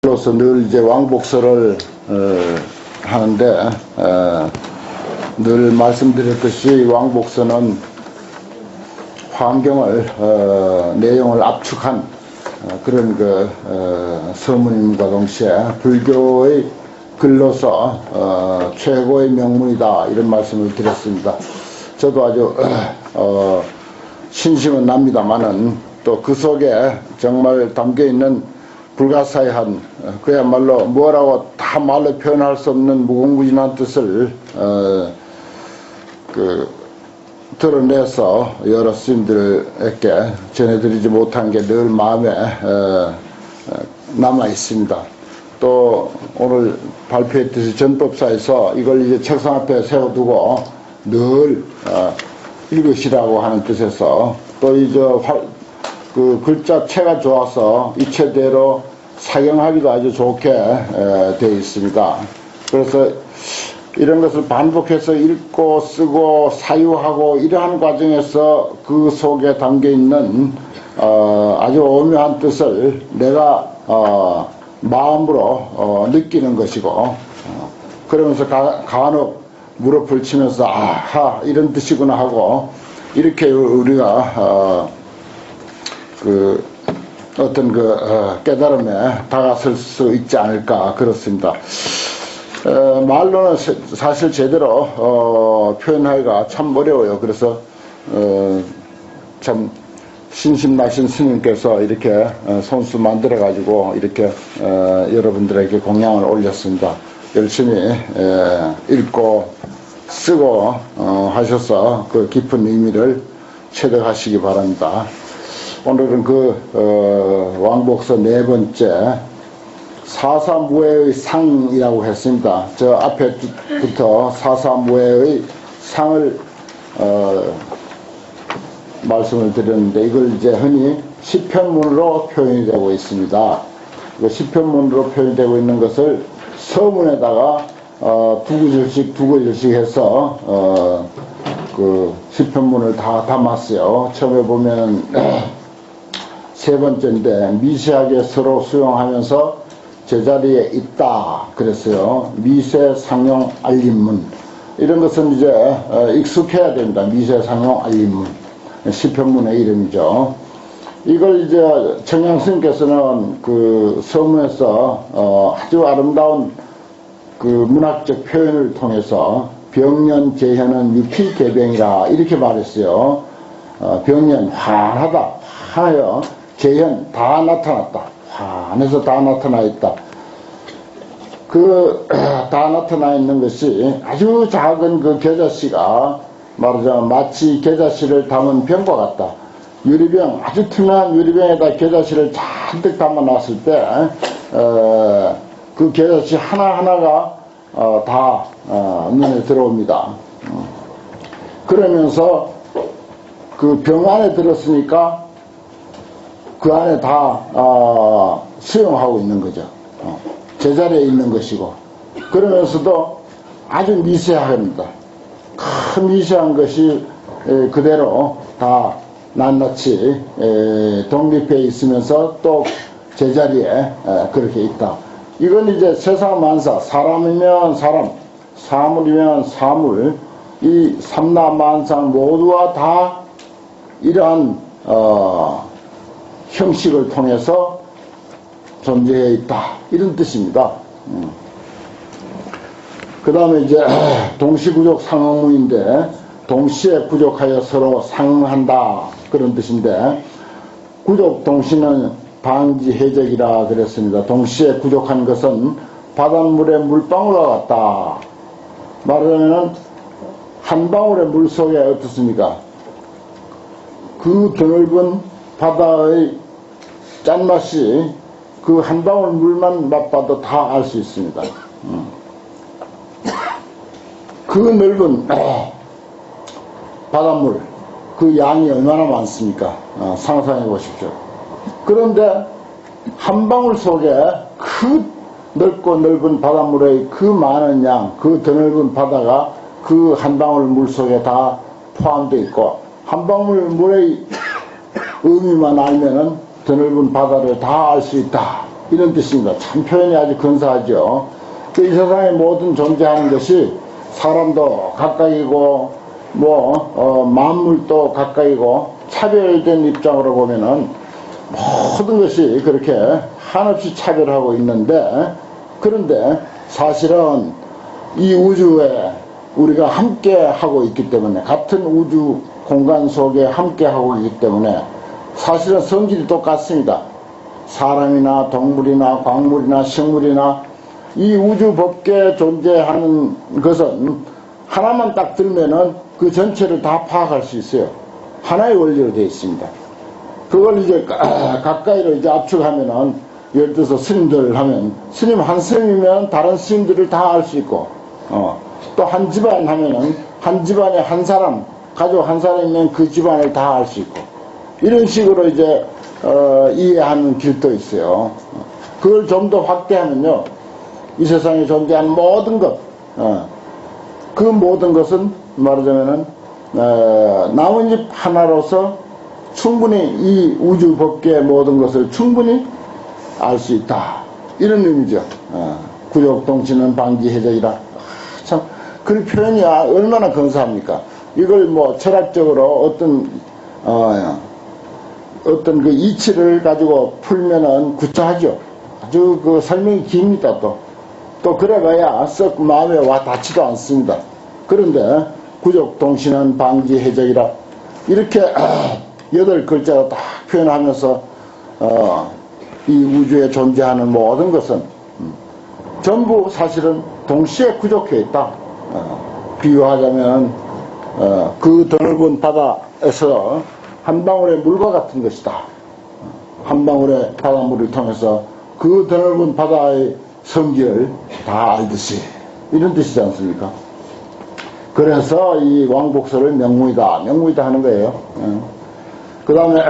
로서 늘 이제 왕복서를 하는데 늘 말씀드렸듯이 왕복서는 환경을 내용을 압축한 그런 서문임과 동시에 불교의 글로서 최고의 명문이다, 이런 말씀을 드렸습니다. 저도 아주 신심은 납니다만은 또 그 속에 정말 담겨있는 불가사의한, 그야말로 뭐라고 다 말로 표현할 수 없는 무궁무진한 뜻을 드러내서 여러 스님들에게 전해드리지 못한 게 늘 마음에 남아 있습니다. 또 오늘 발표했듯이 전법사에서 이걸 이제 책상 앞에 세워두고 늘 읽으시라고 하는 뜻에서, 또 이제 글자체가 좋아서 이체대로 사용하기도 아주 좋게 되어 있습니다. 그래서 이런 것을 반복해서 읽고 쓰고 사유하고 이러한 과정에서 그 속에 담겨있는 아주 오묘한 뜻을 내가 마음으로 느끼는 것이고, 그러면서 간혹 무릎을 치면서 아하, 이런 뜻이구나 하고, 이렇게 우리가 어떤 깨달음에 다가설 수 있지 않을까, 그렇습니다. 말로는 사실 제대로 표현하기가 참 어려워요. 그래서 참 신심나신 스님께서 이렇게 손수 만들어 가지고 이렇게 여러분들에게 공양을 올렸습니다. 열심히 읽고 쓰고 하셔서 그 깊은 의미를 체득하시기 바랍니다. 오늘은 왕복서 네 번째 사사무예의 상이라고 했습니다. 저 앞에부터 사사무예의 상을 말씀을 드렸는데, 이걸 이제 흔히 시편문으로 표현이 되고 있습니다. 시편문으로 표현이 되고 있는 것을 서문에다가 두 구절씩 해서 시편문을 다 담았어요. 처음에 보면 세 번째인데, 미세하게 서로 수용하면서 제자리에 있다 그랬어요. 미세 상용 알림문, 이런 것은 이제 익숙해야 됩니다. 미세 상용 알림문, 시편문의 이름이죠. 이걸 이제 청양스님께서는 그 서문에서 아주 아름다운 그 문학적 표현을 통해서 병년 재현은 유피개병이라 이렇게 말했어요. 병년 환하다, 환하여, 재현 다 나타났다, 환해서 다 나타나 있다. 다 나타나 있는 것이 아주 작은 그 겨자씨가 말하자면 마치 겨자씨를 담은 병과 같다. 유리병, 아주 투명한 유리병에다 겨자씨를 잔뜩 담아 놨을 때 그 겨자씨 하나하나가 다 눈에 들어옵니다. 그러면서 그 병 안에 들었으니까 그 안에 다 수용하고 있는 거죠. 제자리에 있는 것이고, 그러면서도 아주 미세합니다. 큰 미세한 것이 그대로 다 낱낱이 독립해 있으면서 또 제자리에 그렇게 있다. 이건 이제 세상 만사, 사람이면 사람, 사물이면 사물, 이 삼라만상 모두와 다 이러한 형식을 통해서 존재해 있다, 이런 뜻입니다. 그 다음에 이제 동시구족 상응문인데, 동시에 구족하여 서로 상응한다, 그런 뜻인데, 구족 동시는 방지해적이라 그랬습니다. 동시에 구족한 것은 바닷물의 물방울과 같다. 말하자면 한 방울의 물 속에 어떻습니까? 그 드넓은 바다의 짠맛이 그 한 방울 물만 맛봐도 다 알 수 있습니다. 그 넓은 바닷물, 그 양이 얼마나 많습니까? 상상해 보십시오. 그런데 한 방울 속에 그 넓고 넓은 바닷물의 그 많은 양, 그 드넓은 바다가 그 한 방울 물 속에 다 포함되어 있고, 한 방울 물의 의미만 알면은 드넓은 바다를 다 알 수 있다, 이런 뜻입니다. 참 표현이 아주 근사하죠. 이 세상에 모든 존재하는 것이 사람도 가까이고 만물도 가까이고 차별된 입장으로 보면은 모든 것이 그렇게 한없이 차별하고 있는데, 그런데 사실은 이 우주에 우리가 함께 하고 있기 때문에, 같은 우주 공간 속에 함께 하고 있기 때문에 사실은 성질이 똑같습니다. 사람이나 동물이나 광물이나 식물이나 이 우주 법계에 존재하는 것은 하나만 딱 들면은 그 전체를 다 파악할 수 있어요. 하나의 원리로 되어 있습니다. 그걸 이제 가까이로 이제 압축하면은, 예를 들어서 스님들 하면, 스님 한 스님이면 다른 스님들을 다 알 수 있고, 또 한 집안 하면은 한 집안에 한 사람, 가족 한 사람이면 그 집안을 다 알 수 있고, 이런 식으로 이제 이해하는 길도 있어요. 그걸 좀 더 확대하면요, 이 세상에 존재하는 모든 것, 그 모든 것은 말하자면은 나뭇잎 하나로서 충분히 이 우주 법계의 모든 것을 충분히 알 수 있다, 이런 의미죠. 구족동치는 방지해적이라. 참 그 표현이 얼마나 근사합니까? 이걸 뭐 철학적으로 어떤 그 이치를 가지고 풀면은 구차하죠. 아주 그 설명이 깁니다. 또 그래봐야 썩 마음에 와 닿지도 않습니다. 그런데 구족동치는 방지해적이라, 이렇게 8글자로 딱 표현하면서 이 우주에 존재하는 모든 것은 전부 사실은 동시에 구족해 있다. 비유하자면 그 드넓은 바다에서 한 방울의 물과 같은 것이다. 한 방울의 바닷물을 통해서 그 드넓은 바다의 성질을 다 알듯이, 이런 뜻이지 않습니까? 그래서 이 왕복서를 명무이다 하는 거예요. 그 다음에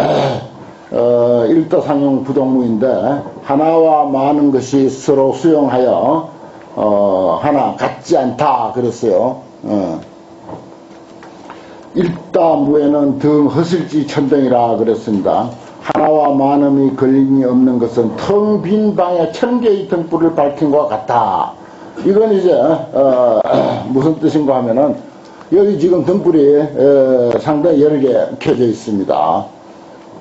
일도상용 부동무인데, 하나와 많은 것이 서로 수용하여 하나 같지 않다 그랬어요. 일다무에는 등 허슬지 천등이라 그랬습니다. 하나와 많음이 걸림이 없는 것은 텅 빈 방에 1000개의 등불을 밝힌 것 같다. 이건 이제 무슨 뜻인가 하면은, 여기 지금 등불이 상당히 여러 개 켜져 있습니다.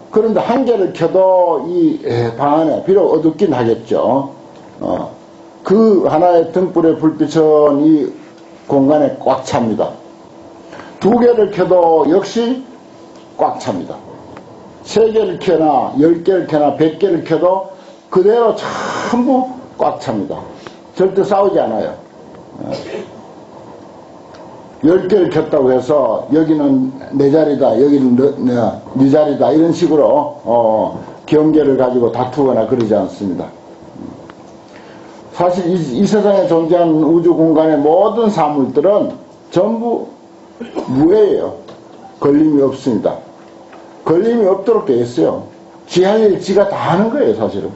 그런데 한 개를 켜도 이 방 안에 비록 어둡긴 하겠죠. 그 하나의 등불의 불빛은 이 공간에 꽉 찹니다. 2개를 켜도 역시 꽉 찹니다. 3개를 켜나 10개를 켜나 100개를 켜도 그대로 전부 꽉 찹니다. 절대 싸우지 않아요. 10개를 켰다고 해서 여기는 내 자리다, 여기는 네 자리다, 이런 식으로 경계를 가지고 다투거나 그러지 않습니다. 사실 이 세상에 존재하는 우주 공간의 모든 사물들은 전부 무예예요. 걸림이 없습니다. 걸림이 없도록 되어 있어요. 지 할 일 지가 다 하는 거예요, 사실은.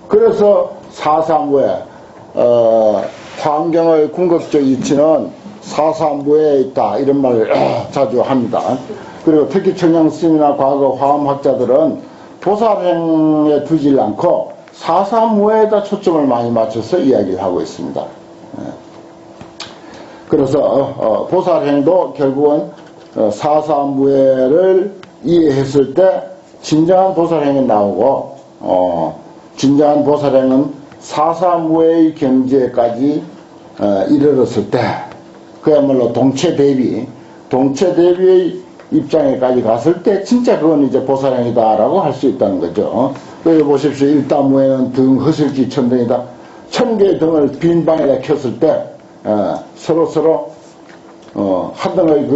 그래서 사사무예, 환경의 궁극적 이치는 사사무예에 있다, 이런 말을 자주 합니다. 그리고 특히 청양스님이나 과거 화엄학자들은 보살행에 두질 않고 사사무예에다 초점을 많이 맞춰서 이야기를 하고 있습니다. 그래서 보살행도 결국은 사사무예를 이해했을 때 진정한 보살행이 나오고, 진정한 보살행은 사사무예의 경지에까지 이르렀을 때, 그야말로 동체대비의 입장에까지 갔을 때 진짜 그건 이제 보살행이다라고 할 수 있다는 거죠. 여기 보십시오. 일다무에는 등 허슬지 천등이다. 1000개의 등을 빈 방에다 켰을 때 서로 하등의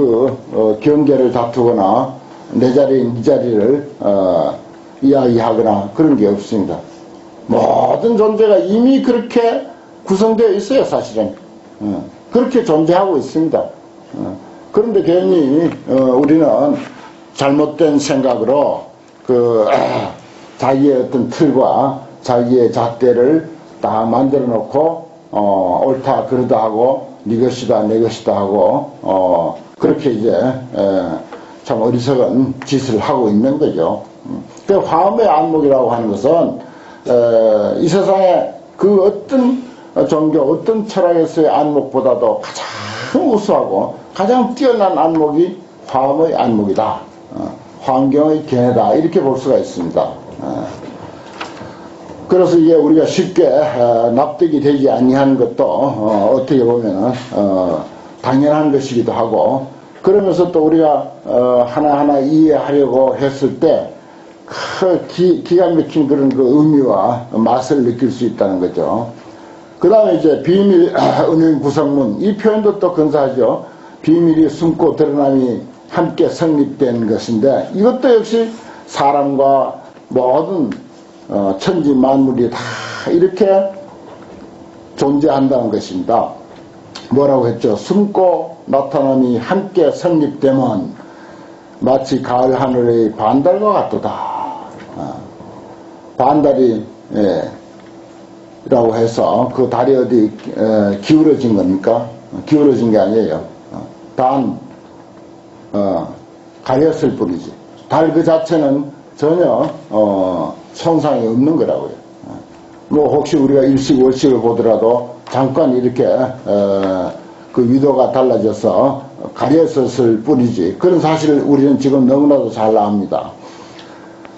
경계를 다투거나 내 자리인 이 자리를 이야기하거나 그런 게 없습니다. 모든 존재가 이미 그렇게 구성되어 있어요, 사실은. 그렇게 존재하고 있습니다. 그런데 괜히 우리는 잘못된 생각으로 자기의 어떤 틀과 자기의 잣대를 다 만들어 놓고 옳다 그러다 하고 네 것이다 내 것이다 하고 그렇게 이제 참 어리석은 짓을 하고 있는 거죠. 그 화엄의 안목이라고 하는 것은 이 세상에 그 어떤 종교, 어떤 철학에서의 안목보다도 가장 우수하고 가장 뛰어난 안목이 화엄의 안목이다. 환경의 견해다. 이렇게 볼 수가 있습니다. 그래서 이게 우리가 쉽게 납득이 되지 아니한 것도 어떻게 보면은 당연한 것이기도 하고, 그러면서 또 우리가 하나하나 이해하려고 했을 때 기가 막힌 그런 그 의미와 맛을 느낄 수 있다는 거죠. 그 다음에 이제 비밀 은행 구성문, 이 표현도 또 근사하죠. 비밀이 숨고 드러남이 함께 성립된 것인데, 이것도 역시 사람과 모든 천지 만물이 다 이렇게 존재한다는 것입니다. 뭐라고 했죠? 숨고 나타남이 함께 성립되면 마치 가을 하늘의 반달과 같도다. 반달이 라고 해서 그 달이 어디 기울어진 겁니까? 기울어진 게 아니에요. 가렸을 뿐이지. 달 그 자체는 전혀 손상이 없는 거라고요. 뭐 혹시 우리가 일식월식을 보더라도 잠깐 이렇게 그 위도가 달라져서 가렸었을 뿐이지, 그런 사실을 우리는 지금 너무나도 잘 압니다.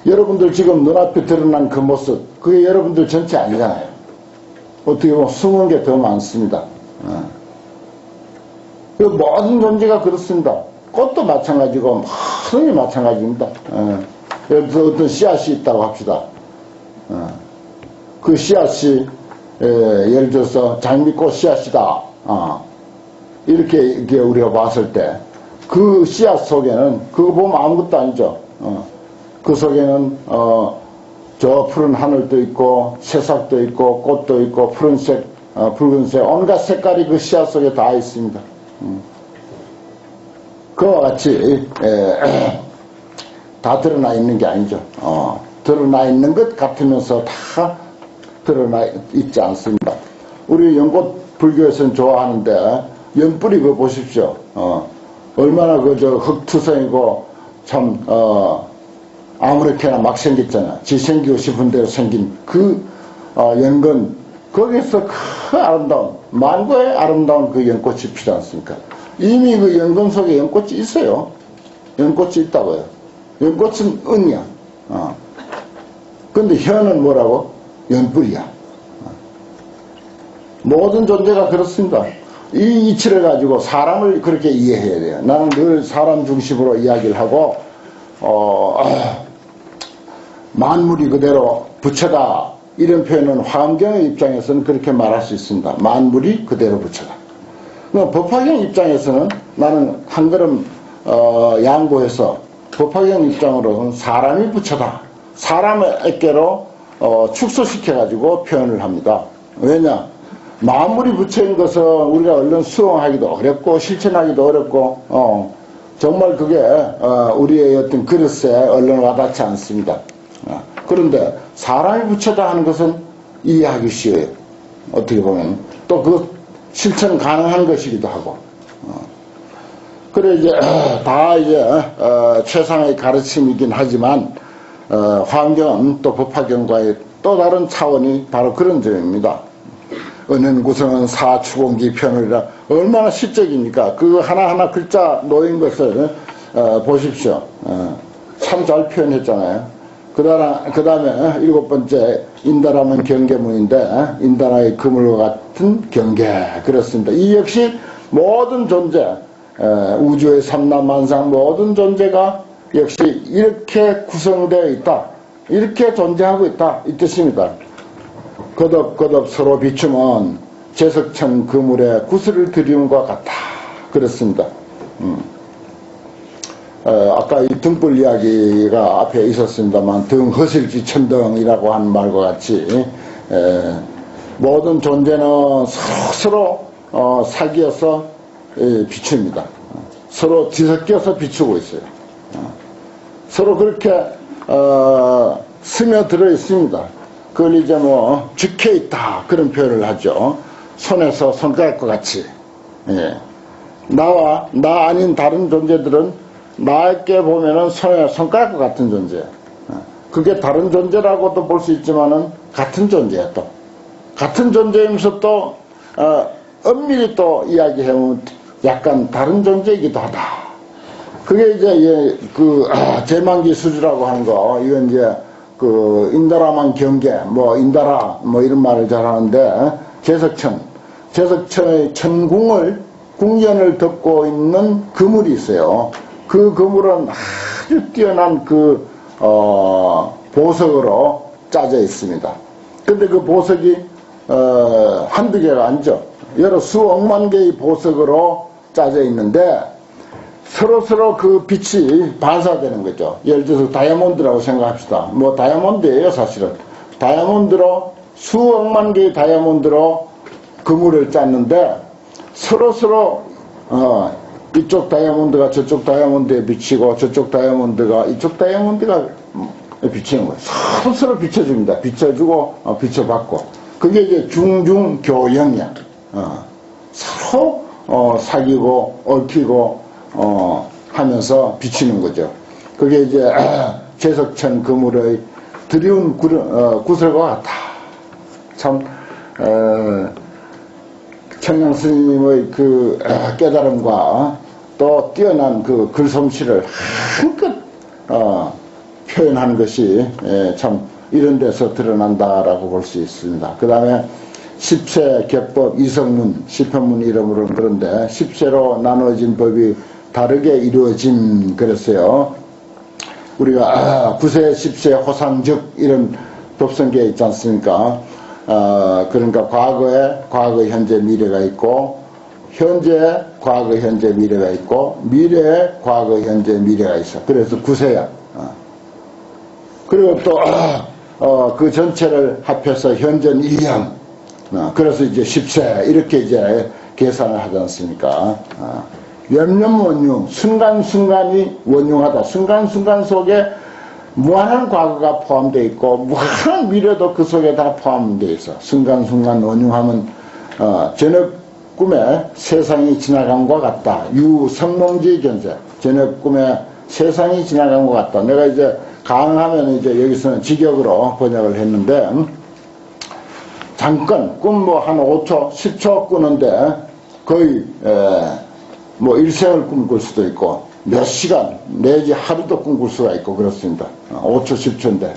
여러분들 지금 눈앞에 드러난 그 모습, 그게 여러분들 전체 아니잖아요. 어떻게 보면 숨은 게 더 많습니다. 그 모든 존재가 그렇습니다. 꽃도 마찬가지고 모든이 마찬가지입니다. 예를 들어서 어떤 씨앗이 있다고 합시다. 그 씨앗이 예를 들어서 장미꽃 씨앗이다. 이렇게 우리가 봤을 때 그 씨앗 속에는 그거 보면 아무것도 아니죠. 그 속에는 저 푸른 하늘도 있고 새싹도 있고 꽃도 있고 푸른색, 붉은색, 온갖 색깔이 그 씨앗 속에 다 있습니다. 그와 같이 다 드러나 있는 게 아니죠. 드러나 있는 것 같으면서 다 드러나 있지 않습니다. 우리 연꽃 불교에서는 좋아하는데 연뿌리 그거 보십시오. 얼마나 그저 흙투성이고 참 아무렇게나 막 생겼잖아. 지 생기고 싶은 대로 생긴 그 연근, 거기서 그 아름다운, 만고의 아름다운 그 연꽃이 피지 않습니까? 이미 그 연근 속에 연꽃이 있어요. 연꽃이 있다고요. 연꽃은 은이야. 근데 혀는 뭐라고? 연뿌리야. 모든 존재가 그렇습니다. 이 이치를 가지고 사람을 그렇게 이해해야 돼요. 나는 늘 사람 중심으로 이야기를 하고, 만물이 그대로 부처다. 이런 표현은 환경의 입장에서는 그렇게 말할 수 있습니다. 만물이 그대로 부처다. 법화경 입장에서는 나는 한 걸음 양보해서 법화경 입장으로는 사람이 부처다. 사람에게로 축소시켜가지고 표현을 합니다. 왜냐? 만물이 부처인 것은 우리가 얼른 수용하기도 어렵고 실천하기도 어렵고 정말 그게 우리의 어떤 그릇에 얼른 와닿지 않습니다. 그런데 사람이 부처다 하는 것은 이해하기 쉬워요. 어떻게 보면 또 그 실천 가능한 것이기도 하고. 그래 이제 다 이제 최상의 가르침이긴 하지만 환경은 또 법화경과의 또 다른 차원이 바로 그런 점입니다. 은행구성은 사추공기 편을이라 얼마나 시적입니까? 그 하나하나 글자 놓인 것을 보십시오. 참 잘 표현했잖아요. 그 다음에 일곱 번째 인다라면 경계문인데 인다라의 그물과 같은 경계, 그렇습니다. 이 역시 모든 존재, 우주의 삼라만상 모든 존재가 역시 이렇게 구성되어 있다, 이렇게 존재하고 있다, 이 뜻입니다. 거듭거듭 서로 비추면 제석천 그물에 구슬을 들이움과 같다, 그렇습니다. 아까 이 등불 이야기가 앞에 있었습니다만 등 허실지 천등이라고 하는 말과 같이 모든 존재는 서로 사귀어서 비춥니다. 서로 뒤섞여서 비추고 있어요. 서로 그렇게 스며들어 있습니다. 그걸 이제 뭐 죽혀 있다, 그런 표현을 하죠. 손에서 손가락과 같이. 나와 나 아닌 다른 존재들은 나에게 보면은 손에 손가락과 같은 존재. 그게 다른 존재라고도 볼 수 있지만은 같은 존재야 또. 같은 존재이면서 또 엄밀히 또 이야기해보면 약간 다른 존재이기도 하다. 그게 이제 제만기 수주라고 하는 거, 이건 이제 인다라만 경계, 인다라 이런 말을 잘 하는데, 제석천의 궁전을 덮고 있는 그물이 있어요. 그 그물은 아주 뛰어난 보석으로 짜져 있습니다. 근데 그 보석이 한두 개가 아니죠. 여러 수억만 개의 보석으로 짜져 있는데 서로 그 빛이 반사되는 거죠. 예를 들어서 다이아몬드라고 생각합시다. 다이아몬드예요, 사실은. 다이아몬드로 수억만 개의 다이아몬드로 그물을 짰는데 서로 이쪽 다이아몬드가 저쪽 다이아몬드에 비치고 저쪽 다이아몬드가 이쪽 다이아몬드가 비치는 거예요. 서로 비춰줍니다. 비춰주고 비춰받고. 그게 이제 중중교영이야. 서로 사귀고 얽히고 하면서 비치는 거죠. 그게 이제 제석천 그물의 드리운 구설과 같다. 참 청양 스님의 깨달음과 또 뛰어난 글솜씨를 한껏 표현하는 것이 참 이런 데서 드러난다라고 볼 수 있습니다. 그 다음에 10세 격법 이성문, 시편문 이름으로는 그런데 10세로 나눠진 법이 다르게 이루어짐 그랬어요. 우리가 9세, 10세 호상즉 이런 법성계에 있지 않습니까? 그러니까 과거, 현재, 미래가 있고 현재, 과거, 현재, 미래가 있고 미래에 과거, 현재, 미래가 있어. 그래서 9세야. 그리고 또 그 전체를 합해서 현전 2년. 그래서 이제 10세 이렇게 이제 계산을 하지 않습니까? 염염원융, 순간순간이 원융하다. 순간순간 속에 무한한 과거가 포함되어 있고 무한한 미래도 그 속에 다 포함되어 있어. 순간순간 원융하면 저녁 꿈에 세상이 지나간 것 같다. 유성몽지 견세. 저녁 꿈에 세상이 지나간 것 같다. 내가 이제 강하면 이제 여기서는 직역으로 번역을 했는데 잠깐 꿈 한 5초, 10초 꾸는데 거의 일생을 꿈꿀 수도 있고 몇 시간 내지 하루도 꿈꿀 수가 있고 그렇습니다. 5초, 10초인데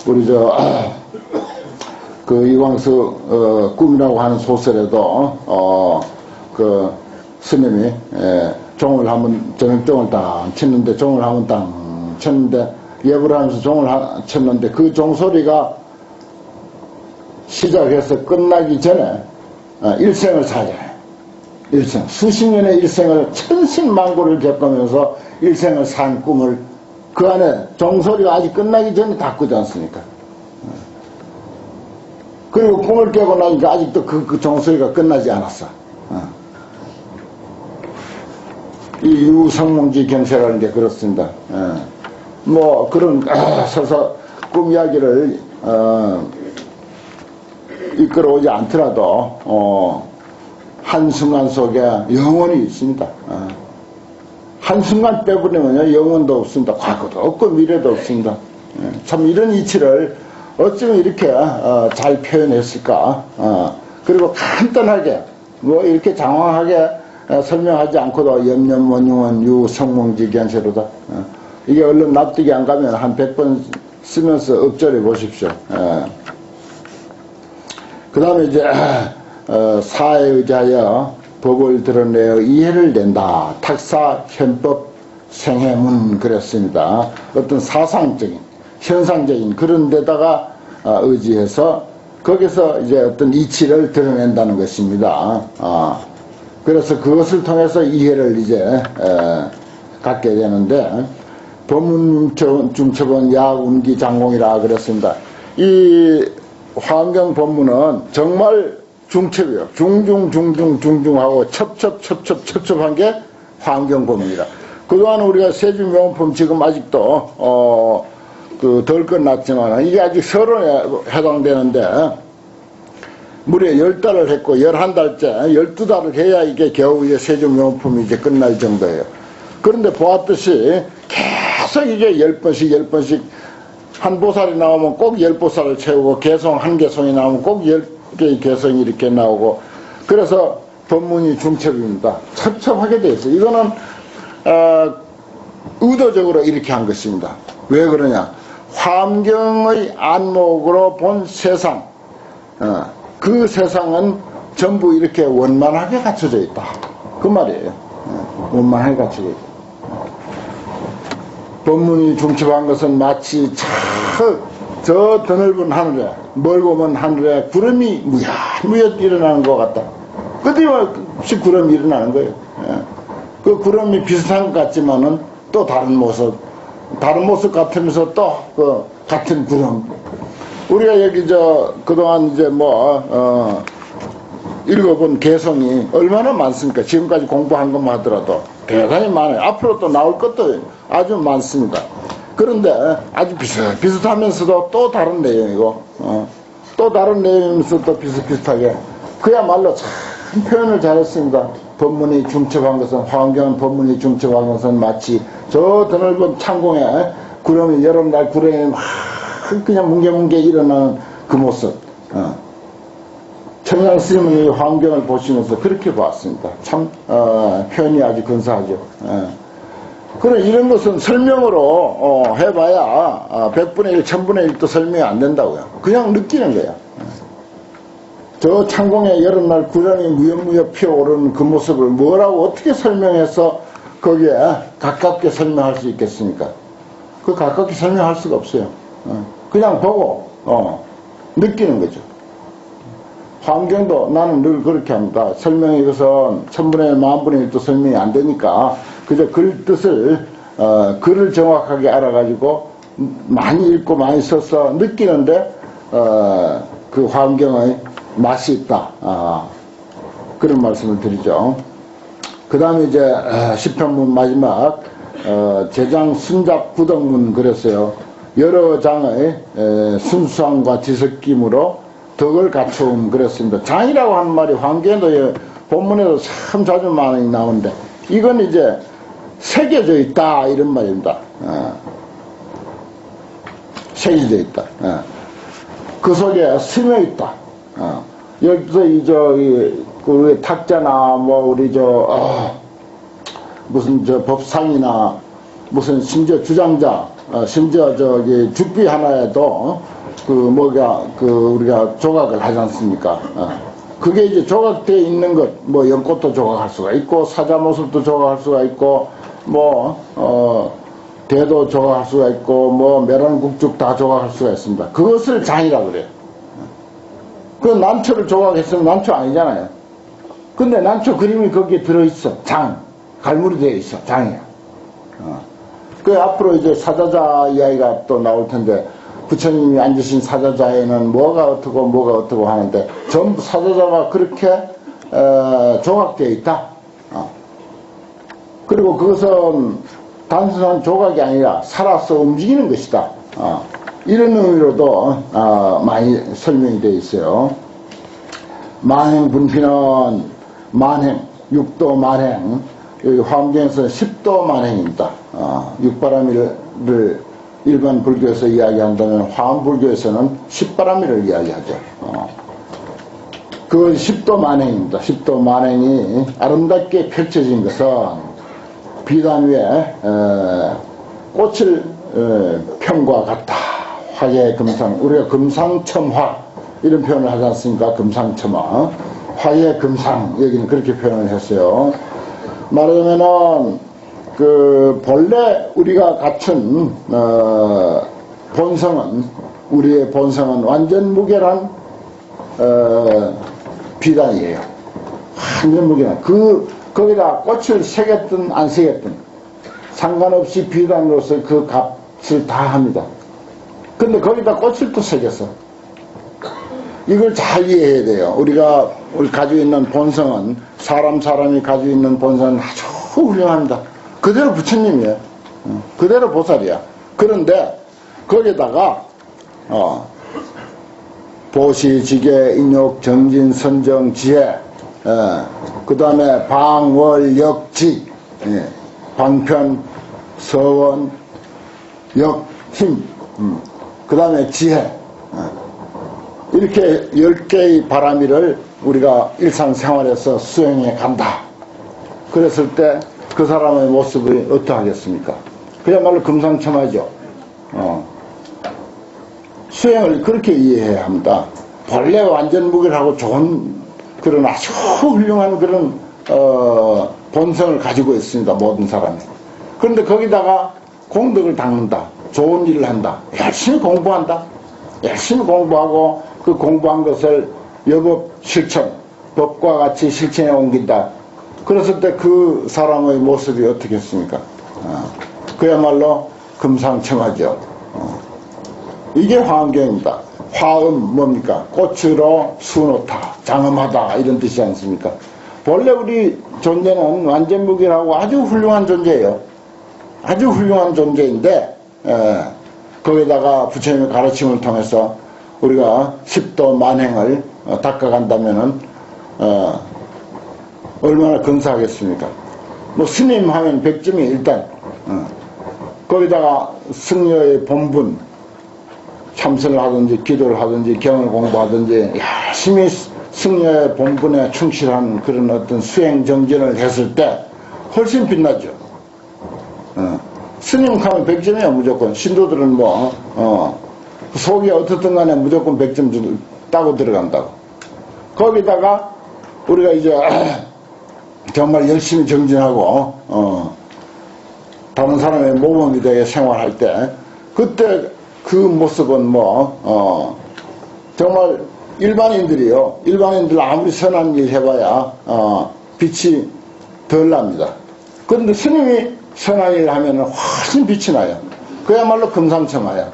우리 이광수 꿈이라고 하는 소설에도 스님이 종을 한번 저녁종을 딱 쳤는데 종을 한번 딱 쳤는데 예불을 하면서 종을 쳤는데 그 종소리가 시작해서 끝나기 전에 일생을 살잖아요. 일생, 수십 년의 일생을 천신만고를 겪으면서 일생을 산 꿈을 그 안에 종소리가 아직 끝나기 전에 다 꾸지 않습니까? 그리고 꿈을 깨고 나니까 아직도 그 종소리가 끝나지 않았어. 이 유성몽지 경세라는 게 그렇습니다. 그런 서서 꿈 이야기를 이끌어오지 않더라도 한순간 속에 영혼이 있습니다. 한순간 빼버리면 영혼도 없습니다. 과거도 없고 미래도 없습니다. 참 이런 이치를 어쩌면 이렇게 잘 표현했을까. 그리고 간단하게 이렇게 장황하게 설명하지 않고도 염염원융원 유성몽지 견세로다. 이게 얼른 납득이 안 가면 한 100번 쓰면서 읊조려 보십시오. 그 다음에 이제 사에 의지하여 법을 드러내어 이해를 낸다. 탁사 현법 생해문 그랬습니다. 어떤 사상적인 현상적인 그런 데다가 의지해서 거기서 이제 어떤 이치를 드러낸다는 것입니다. 그래서 그것을 통해서 이해를 이제 갖게 되는데 법문 중첩은 야운기 장공이라 그랬습니다. 이 화엄경 법문은 정말 중첩이에요. 중중하고 첩첩한 게 화엄경 법문이라. 그동안 우리가 세주명품 지금 아직도 덜 끝났지만 이게 아직 서론에 해당되는데 무려 10달을 했고 11달째 12달을 해야 이게 겨우 이제 세주명품이 이제 끝날 정도예요. 그런데 보았듯이 계속 이게 10번씩 한 보살이 나오면 꼭 10보살을 채우고, 개성 한 개성이 나오면 꼭 10개의 개성이 이렇게 나오고, 그래서 법문이 중첩입니다. 첩첩하게 돼 있어요. 이거는 의도적으로 이렇게 한 것입니다. 왜 그러냐? 환경의 안목으로 본 세상, 그 세상은 전부 이렇게 원만하게 갖춰져 있다. 그 말이에요. 원만하게 갖춰져 있다. 법문이 중첩한 것은 마치 저 드넓은 하늘에, 멀고 먼 하늘에 구름이 무엿무엿 일어나는 것 같다. 끝없이 구름이 일어나는 거예요. 그 구름이 비슷한 것 같지만은 또 다른 모습 같으면서 또 그 같은 구름. 우리가 여기 그동안 이제 읽어본 개성이 얼마나 많습니까? 지금까지 공부한 것만 하더라도 대단히 많아요. 앞으로 또 나올 것도 아주 많습니다. 그런데 아주 비슷하면서도 또 다른 내용이고, 또 다른 내용이면서 또 비슷비슷하게, 그야말로 참 표현을 잘했습니다. 법문이 중첩한 것은, 환경은 법문이 중첩한 것은 마치 저 드넓은 창공에 구름이, 여름날 구름이 막 그냥 뭉게뭉게 일어나는 그 모습. 청양 스님은 이 환경을 보시면서 그렇게 봤습니다. 참 표현이 아주 근사하죠. 그래, 이런 것은 설명으로 해봐야 100분의 1, 1000분의 1도 설명이 안 된다고요. 그냥 느끼는 거야. 저 창공에 여름날 구름이 무엽무엽 피어오르는 그 모습을 뭐라고 어떻게 설명해서 거기에 가깝게 설명할 수 있겠습니까? 그 가깝게 설명할 수가 없어요. 그냥 보고 느끼는 거죠. 환경도 나는 늘 그렇게 합니다. 설명이 이것은 1000분의 1, 10,000분의 1도 설명이 안 되니까 그저 글 뜻을 글을 정확하게 알아가지고 많이 읽고 많이 써서 느끼는데 그 환경의 맛이 있다. 그런 말씀을 드리죠. 그 다음에 이제 10편문 마지막 제장 순작 구덕문 그랬어요. 여러 장의 순수함과 지석김으로 덕을 갖추음 그랬습니다. 장이라고 하는 말이 환경에도 본문에도 참 자주 많이 나오는데 이건 이제 새겨져 있다 이런 말입니다. 새겨져 있다. 그 속에 스며 있다. 여기서 그 탁자나 우리 무슨 법상이나 무슨 심지어 주장자, 심지어 죽비 하나에도 우리가 조각을 하지 않습니까? 그게 이제 조각되어 있는 것, 연꽃도 조각할 수가 있고, 사자모습도 조각할 수가 있고, 대도 조각할 수가 있고, 메란국죽 다 조각할 수가 있습니다. 그것을 장이라고 그래요. 그 난초를 조각했으면 난초 아니잖아요. 근데 난초 그림이 거기에 들어있어. 장. 갈무리 되어 있어. 장이야. 그 앞으로 이제 사자자 이야기가 또 나올 텐데, 부처님이 앉으신 사자자에는 뭐가 어떻고 하는데, 전부 사자자가 그렇게, 조각되어 있다. 그리고 그것은 단순한 조각이 아니라 살아서 움직이는 것이다. 이런 의미로도 많이 설명이 되어 있어요. 만행 분피는 만행, 육도 만행, 여기 화엄경에서는 10도 만행입니다. 육바라밀을 일반 불교에서 이야기한다면 화엄불교에서는 10바라밀을 이야기하죠. 그 10도 만행입니다. 10도 만행이 아름답게 펼쳐진 것은 비단 위에 꽃을 편과 같다. 화계 금상, 우리가 금상첨화 이런 표현을 하지 않습니까? 금상첨화, 화계 금상, 여기는 그렇게 표현을 했어요. 말하자면은 본래 우리가 갖춘 본성은, 우리의 본성은 완전 무결한 비단이에요. 완전 무결한. 거기다 꽃을 새겼든 안 새겼든 상관없이 비단으로서 그 값을 다 합니다. 근데 거기다 꽃을 또 새겼어. 이걸 잘 이해해야 돼요. 우리 가지고 있는 본성은, 사람이 가지고 있는 본성은 아주 훌륭합니다. 그대로 부처님이에요. 그대로 보살이야. 그런데 거기다가 보시, 지계, 인욕, 정진, 선정, 지혜, 그 다음에 방, 월, 역, 지, 방편, 서원, 역, 힘, 그 다음에 지혜. 이렇게 10개의 바람이를 우리가 일상생활에서 수행해 간다. 그랬을 때 그 사람의 모습이 어떠하겠습니까? 그야말로 금상첨화죠. 수행을 그렇게 이해해야 합니다. 본래 완전무결하고 좋은 그런 아주 훌륭한 그런 본성을 가지고 있습니다. 모든 사람이. 그런데 거기다가 공덕을 닦는다. 좋은 일을 한다. 열심히 공부한다. 열심히 공부하고 그 공부한 것을 여법 실천, 법과 같이 실천에 옮긴다. 그랬을 때 그 사람의 모습이 어떻겠습니까? 그야말로 금상첨화죠. 이게 화엄경입니다. 화엄 뭡니까? 꽃으로 수놓다, 장엄하다 이런 뜻이지 않습니까? 본래 우리 존재는 완전무결하고 아주 훌륭한 존재예요. 아주 훌륭한 존재인데 거기다가 부처님의 가르침을 통해서 우리가 십도 만행을 닦아간다면은 얼마나 근사하겠습니까? 뭐 스님 하면 100점이 일단 거기다가 승려의 본분 참선을 하든지 기도를 하든지 경을 공부하든지 열심히 승려의 본분에 충실한 그런 어떤 수행 정진을 했을 때 훨씬 빛나죠. 스님 하면 100점이야 무조건. 신도들은 뭐 속이 어떻든 간에 무조건 100점 따고 들어간다고. 거기다가 우리가 이제 정말 열심히 정진하고 다른 사람의 모범이 되게 생활할 때 그때 그 모습은 뭐 정말 일반인들이요. 일반인들 아무리 선한 일 해봐야 빛이 덜 납니다. 그런데 스님이 선한 일 하면 훨씬 빛이 나요. 그야말로 금상첨화야.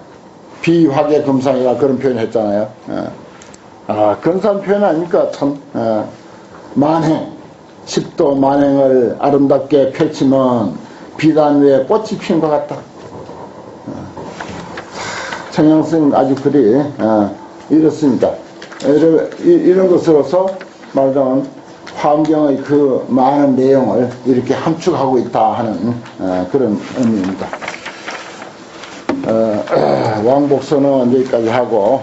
비화계 금상이라 그런 표현 했잖아요. 근사한 표현 아닙니까? 참 만행, 십도 만행을 아름답게 펼치면 비단 위에 꽃이 핀 것 같다. 청양스님 아주 글이 이렇습니다. 이런 것으로서 말하자면 화엄경의 그 많은 내용을 이렇게 함축하고 있다 하는 그런 의미입니다. 왕복선은 여기까지 하고